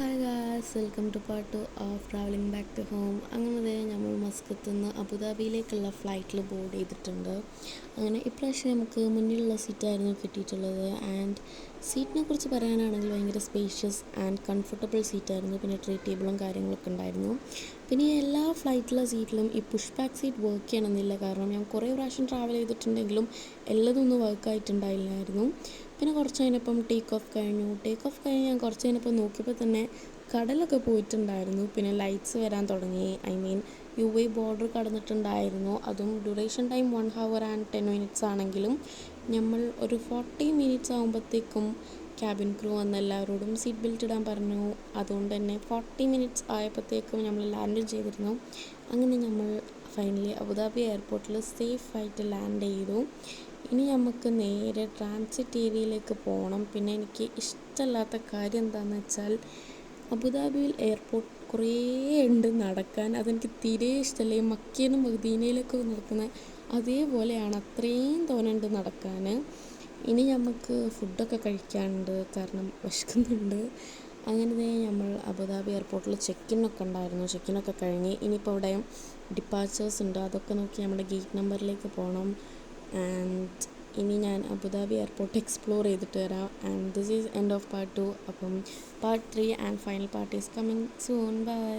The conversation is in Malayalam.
Hi guys, welcome to part 2 of travelling back to home. അങ്ങനെ നമ്മൾ മസ്കത്ത് നിന്ന് അബുദാബിയിലേക്കുള്ള ഫ്ലൈറ്റിൽ ബോർഡ് ചെയ്തിട്ടുണ്ട്. അങ്ങനെ ഇപ്രാവശ്യം നമുക്ക് മുന്നിലുള്ള സീറ്റായിരുന്നു കിട്ടിയിട്ടുള്ളത്. ആൻഡ് സീറ്റിനെ കുറിച്ച് പറയാനാണെങ്കിൽ ഭയങ്കര സ്പേഷ്യസ് ആൻഡ് കംഫർട്ടബിൾ സീറ്റായിരുന്നു. പിന്നെ ട്രീ ടേബിളും കാര്യങ്ങളൊക്കെ ഉണ്ടായിരുന്നു. പിന്നെ എല്ലാ ഫ്ലൈറ്റിലെ സീറ്റിലും ഈ പുഷ് ബാക്ക് സീറ്റ് വർക്ക് ചെയ്യണമെന്നില്ല. കാരണം ഞാൻ കുറേ പ്രാവശ്യം ട്രാവൽ ചെയ്തിട്ടുണ്ടെങ്കിലും എല്ലതൊന്നും വർക്കായിട്ടുണ്ടായില്ലായിരുന്നു. പിന്നെ കുറച്ച് കഴിഞ്ഞപ്പം ടേക്ക് ഓഫ് കഴിഞ്ഞ് ഞാൻ കുറച്ച് കഴിഞ്ഞപ്പോൾ നോക്കിയപ്പോൾ തന്നെ കടലൊക്കെ പോയിട്ടുണ്ടായിരുന്നു. പിന്നെ ലൈറ്റ്സ് വരാൻ തുടങ്ങി. UAE ബോർഡർ കടന്നിട്ടുണ്ടായിരുന്നു. അതും duration time 1 hour and 10 minutes ആണെങ്കിലും നമ്മൾ ഒരു 40 minutes ആകുമ്പോഴത്തേക്കും ക്യാബിൻ ക്രൂ വന്ന് എല്ലാവരോടും സീറ്റ് ബെൽറ്റ് ഇടാൻ പറഞ്ഞു. അതുകൊണ്ട് തന്നെ 40 minutes ആയപ്പോഴത്തേക്കും നമ്മൾ ലാൻഡ് ചെയ്തിരുന്നു. അങ്ങനെ നമ്മൾ ഫൈനലി അബുദാബി എയർപോർട്ടിൽ സേഫായിട്ട് ലാൻഡ് ചെയ്തു. ഇനി നമുക്ക് നേരെ ട്രാൻസിറ്റ് ഏരിയയിലേക്ക് പോകണം. പിന്നെ എനിക്ക് ഇഷ്ടമല്ലാത്ത കാര്യം എന്താണെന്ന് വെച്ചാൽ അബുദാബിയിൽ എയർപോർട്ട് കുറേ ഉണ്ട് നടക്കാൻ. അതെനിക്ക് തീരെ ഇഷ്ടമല്ല. ഈ മക്കയിൽ നിന്നും മദീനയിലൊക്കെ നടക്കുന്ന അതേപോലെയാണ്, അത്രയും തോന്നുന്നുണ്ട് നടക്കാൻ. ഇനി നമുക്ക് ഫുഡൊക്കെ കഴിക്കാനുണ്ട്, കാരണം വിശക്കുന്നുണ്ട്. അങ്ങനെ നമ്മൾ അബുദാബി എയർപോർട്ടിൽ ചെക്കിനൊക്കെ ഉണ്ടായിരുന്നു. ചെക്കിനൊക്കെ കഴിഞ്ഞ് ഇനിയിപ്പോൾ ഇവിടെ ഡിപ്പാച്ചേഴ്സ് ഉണ്ട്, അതൊക്കെ നോക്കി നമ്മുടെ ഗേറ്റ് നമ്പറിലേക്ക് പോകണം. ആൻഡ് ഇനി ഞാൻ അബുദാബി എയർപോർട്ട് എക്സ്പ്ലോർ ചെയ്തിട്ട് വരാം. And this is end of part 2. അപ്പം part 3 and final part is coming soon. By.